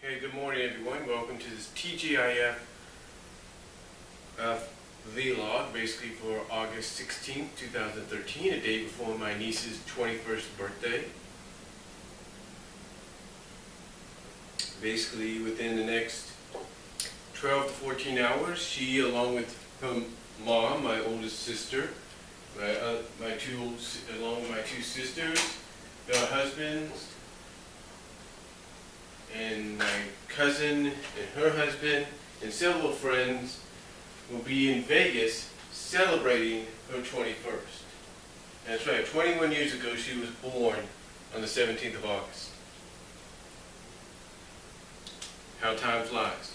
Hey, good morning everyone. Welcome to this TGIF vlog, basically for August 16th, 2013, a day before my niece's 21st birthday. Basically, within the next 12 to 14 hours, she, along with her mom, my oldest sister, along with my two sisters, their husbands, and my cousin and her husband and several friends will be in Vegas celebrating her 21st. That's right, 21 years ago she was born on the 17th of August. How time flies.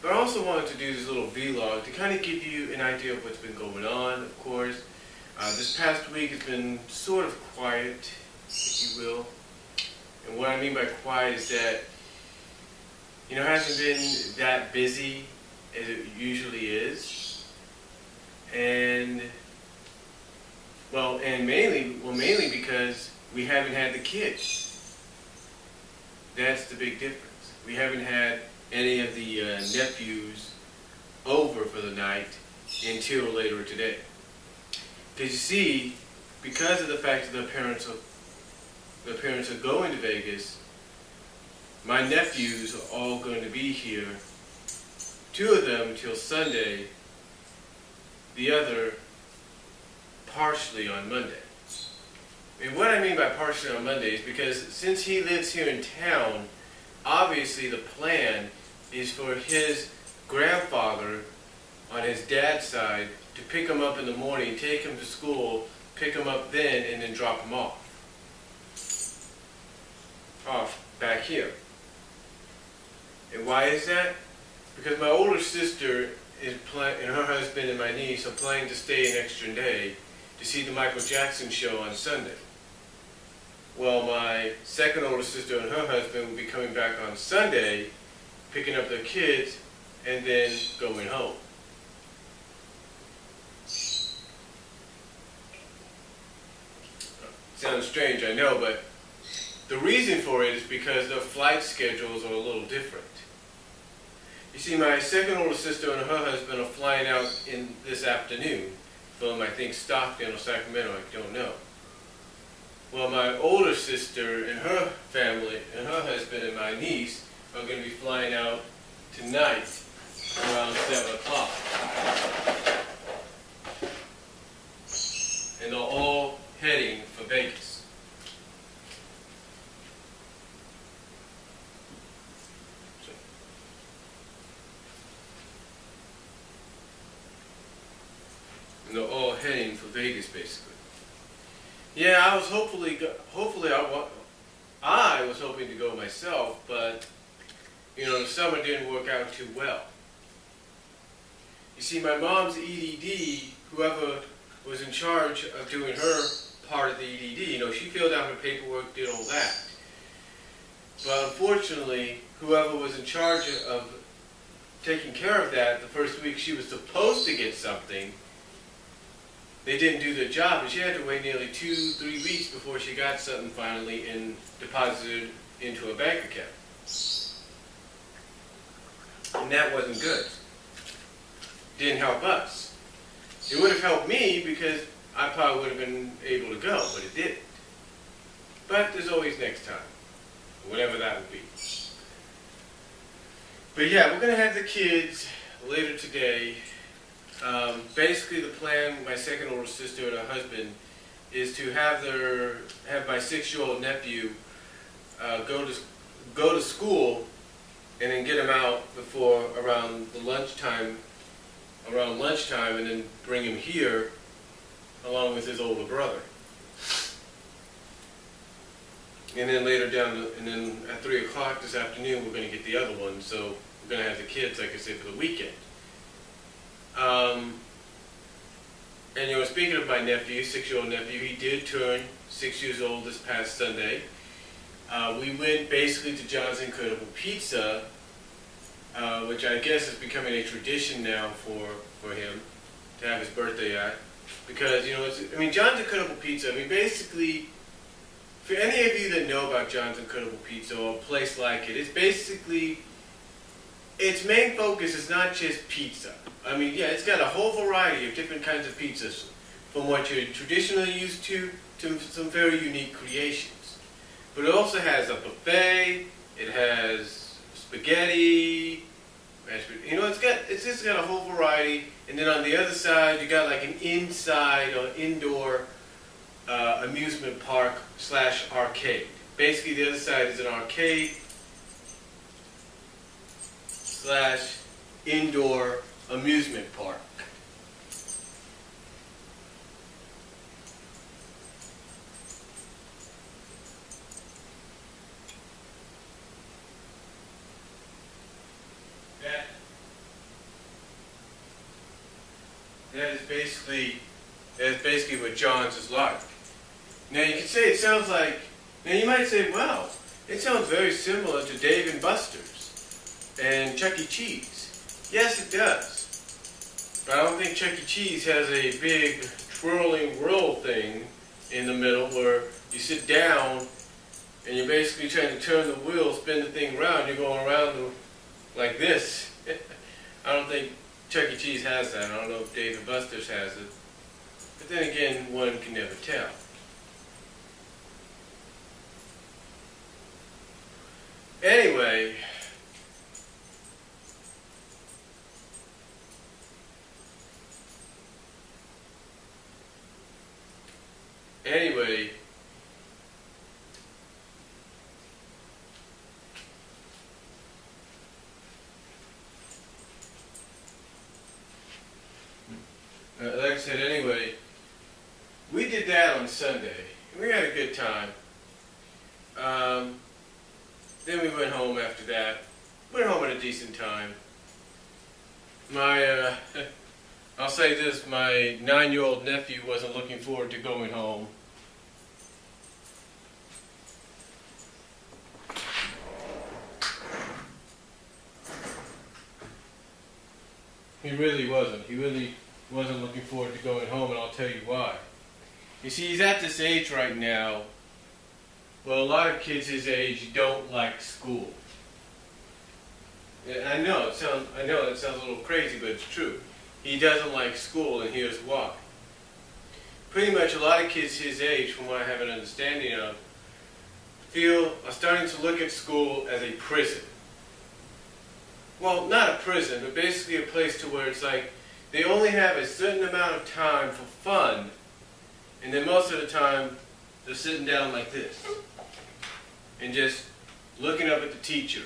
But I also wanted to do this little vlog to kind of give you an idea of what's been going on, of course. This past week has been sort of quiet, if you will. And what I mean by quiet is that, it hasn't been that busy as it usually is. And, mainly because we haven't had the kids. That's the big difference. We haven't had any of the nephews over for the night until later today. Because you see, because of the fact that the parents are going to Vegas, my nephews are all going to be here. Two of them till Sunday, the other partially on Monday. And what I mean by partially on Monday is because since he lives here in town, obviously the plan is for his grandfather on his dad's side to pick him up in the morning, take him to school, pick him up then, and then drop him off back here. And why is that? Because my older sister and her husband and my niece are planning to stay an extra day to see the Michael Jackson show on Sunday. Well, my second older sister and her husband will be coming back on Sunday, picking up their kids, and then going home. Sounds strange, I know, but the reason for it is because their flight schedules are a little different. You see, my second older sister and her husband are flying out in this afternoon from, I think, Stockton or Sacramento, I don't know. Well, my older sister and her family and her husband and my niece are going to be flying out tonight around 7 o'clock. And they're all heading for Vegas. And they're all heading for Vegas, basically. Yeah, I was I was hoping to go myself, but the summer didn't work out too well. You see, my mom's EDD, whoever was in charge of doing her part of the EDD, she filled out her paperwork, did all that. But unfortunately, whoever was in charge of taking care of that, the first week she was supposed to get something, they didn't do their job, and she had to wait nearly 2-3 weeks before she got something finally and deposited into a bank account. And that wasn't good. Didn't help us. It would have helped me because I probably would have been able to go, but it didn't. But there's always next time, whatever that would be. But yeah, we're going to have the kids later today. Basically the plan, my second older sister and her husband, is to have my 6-year-old nephew go to school and then get him out before around lunchtime, and then bring him here along with his older brother. And then and then at 3 o'clock this afternoon we're going to get the other one, so we're going to have the kids, like I said, for the weekend. And speaking of my nephew, 6-year-old nephew, he did turn 6 years old this past Sunday. We went basically to John's Incredible Pizza, which I guess is becoming a tradition now for him to have his birthday at. Because, John's Incredible Pizza, basically For any of you that know about John's Incredible Pizza or a place like it, it's basically, its main focus is not just pizza. I mean, yeah, it's got a whole variety of different kinds of pizzas, from what you're traditionally used to some very unique creations. But it also has a buffet, it has spaghetti, it's just got a whole variety. And then on the other side, you got like an inside or indoor amusement park / arcade. Basically, the other side is an arcade / indoor amusement park. That's basically what John's is like. Now you can say it sounds like, now you might say, well, it sounds very similar to Dave and Buster's and Chuck E. Cheese. Yes, it does. But I don't think Chuck E. Cheese has a big twirling whirl thing in the middle where you sit down and you're basically trying to turn the wheel, spin the thing around, you're going around like this. I don't think Chuck E. Cheese has that. I don't know if Dave and Buster's has it. But then again, one can never tell. Anyway, like I said, we did that on Sunday. We had a good time. Then we went home after that. Went home at a decent time. I'll say this, my 9-year-old nephew wasn't looking forward to going home. He really wasn't. He really wasn't looking forward to going home, and I'll tell you why. You see, he's at this age right now. Well, a lot of kids his age don't like school. I know it sounds a little crazy, but it's true. He doesn't like school, and here's why. Pretty much a lot of kids his age, from what I have an understanding of, are starting to look at school as a prison. Well, not a prison, but basically a place to where it's like they only have a certain amount of time for fun, and then most of the time they're sitting down like this and just looking up at the teacher,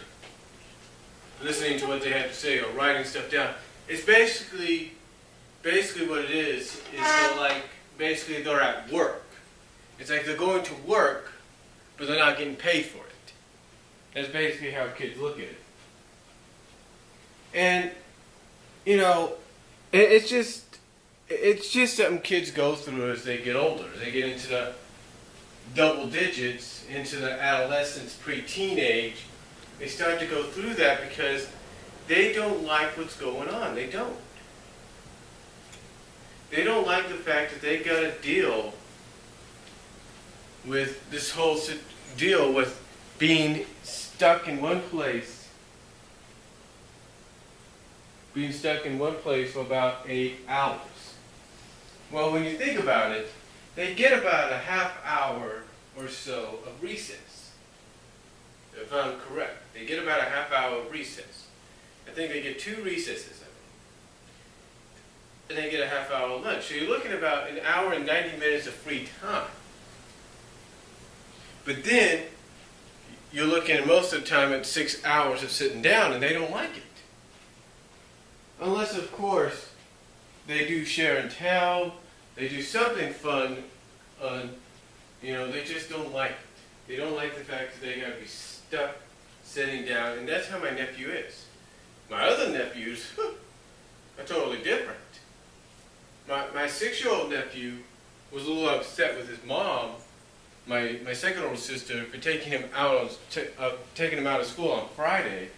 listening to what they have to say or writing stuff down. It's basically what it is they're at work. It's like they're going to work, but they're not getting paid for it. That's basically how kids look at it. And, you know, it's just something kids go through as they get older. They get into the double digits, into the adolescence, pre-teen age. They start to go through that because they don't like what's going on. They don't. They don't like the fact that they got to deal with this whole deal with being stuck in one place. Being stuck in one place for about 8 hours. Well, when you think about it, they get about a half hour or so of recess. If I'm correct, they get about a half hour of recess. I think they get 2 recesses, and they get a half hour lunch. So you're looking at about an hour and 90 minutes of free time. But then, you're looking at most of the time at 6 hours of sitting down, and they don't like it. Unless, of course, they do share and tell, they do something fun, they just don't like it. They don't like the fact that they got to be stuck sitting down, and that's how my nephew is. My other nephews are totally different. My 6-year-old nephew was a little upset with his mom, my second older sister, for taking him out of school on Friday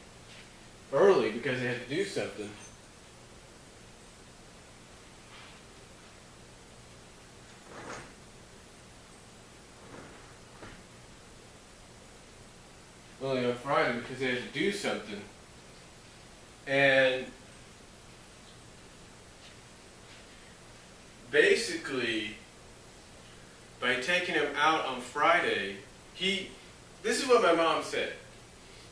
early because they had to do something. only on Friday because they had to do something. And basically, by taking him out on Friday, this is what my mom said.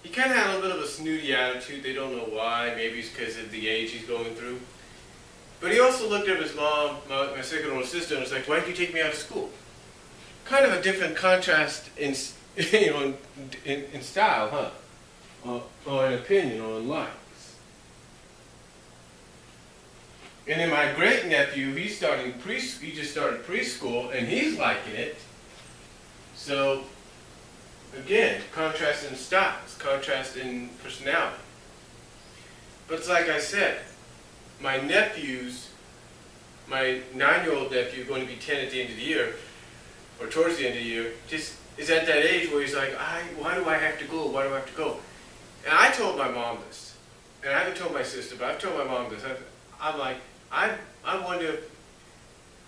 He kind of had a little bit of a snooty attitude. They don't know why. Maybe it's because of the age he's going through. But he also looked at his mom, my second older sister, and was like, "Why did you take me out of school?" Kind of a different contrast in in style, huh? Or in opinion, or in likes. And then my great nephew, he just started preschool, and he's liking it. So again, contrast in styles, contrast in personality. But it's like I said, my 9-year-old nephew, going to be 10 at the end of the year, or towards the end of the year, just is at that age where he's like, why do I have to go? Why do I have to go? And I told my mom this, and I haven't told my sister, but I've told my mom this. I'm like, I wonder if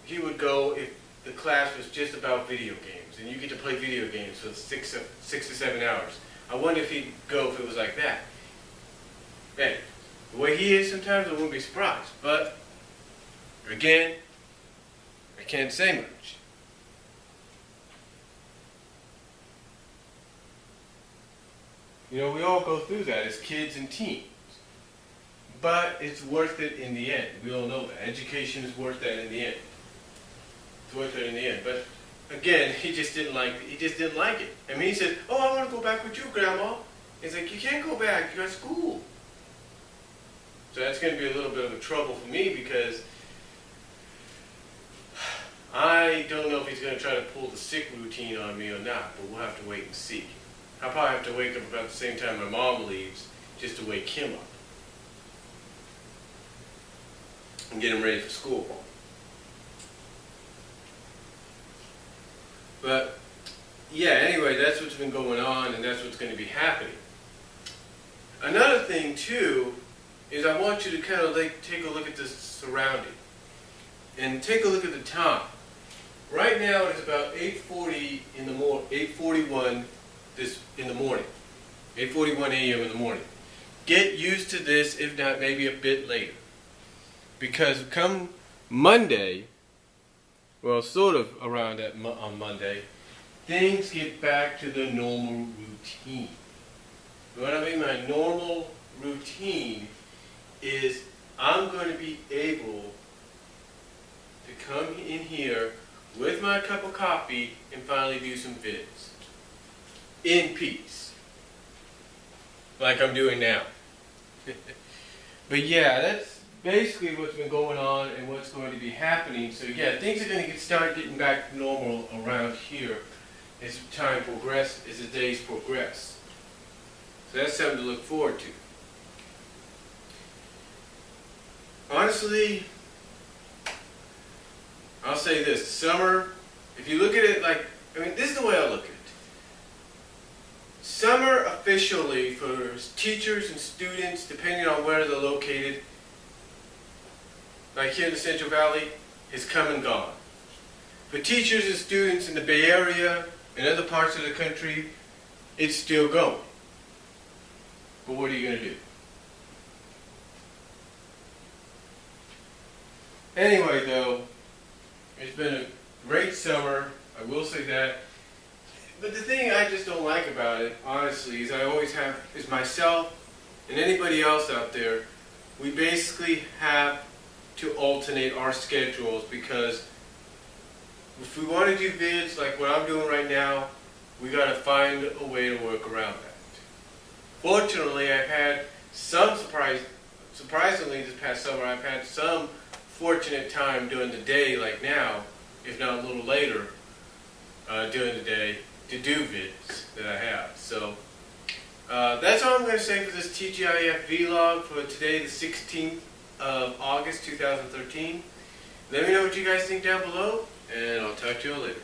he would go if the class was just about video games, and you get to play video games for 6 to 7 hours. I wonder if he'd go if it was like that. Hey, the way he is sometimes, I wouldn't be surprised. But, again, I can't say much. You know, we all go through that as kids and teens. But it's worth it in the end. We all know that. Education is worth that in the end. It's worth it in the end. But again, he just didn't like it. I mean, he said, "Oh, I want to go back with you, Grandma." He's like, "You can't go back. You got school." So that's going to be a little bit of a trouble for me because I don't know if he's going to try to pull the sick routine on me or not, but we'll have to wait and see. I'll probably have to wake up about the same time my mom leaves just to wake him up and get him ready for school. But yeah, anyway, that's what's been going on, and that's what's going to be happening. Another thing too is I want you to kind of take a look at the surrounding and take a look at the time. Right now it's about 8:40 in the morning, 8:41 in the morning, 8:41 a.m. in the morning. Get used to this, if not maybe a bit later, because come Monday, well, sort of around on Monday, things get back to the normal routine. What I mean by normal routine is I'm going to be able to come in here with my cup of coffee and finally do some vids in peace, like I'm doing now. But yeah, that's basically what's been going on and what's going to be happening. So yeah, things are going to start getting back to normal around here as time progresses, as the days progress. So that's something to look forward to. Honestly, I'll say this, summer, if you look at it like, this is the way I look at it. Summer officially for teachers and students, depending on where they're located, like here in the Central Valley, has come and gone. For teachers and students in the Bay Area and other parts of the country, it's still going. But what are you going to do? Anyway, though, it's been a great summer, I will say that. But the thing I just don't like about it, honestly, is I always have, is myself and anybody else out there, we basically have to alternate our schedules, because if we want to do vids like what I'm doing right now, we got to find a way to work around that. Fortunately, I've had some surprisingly this past summer, I've had some fortunate time during the day like now, if not a little later during the day, to do vids that I have. So that's all I'm going to say for this TGIF vlog for today, the 16th of August 2013. Let me know what you guys think down below, and I'll talk to you all later.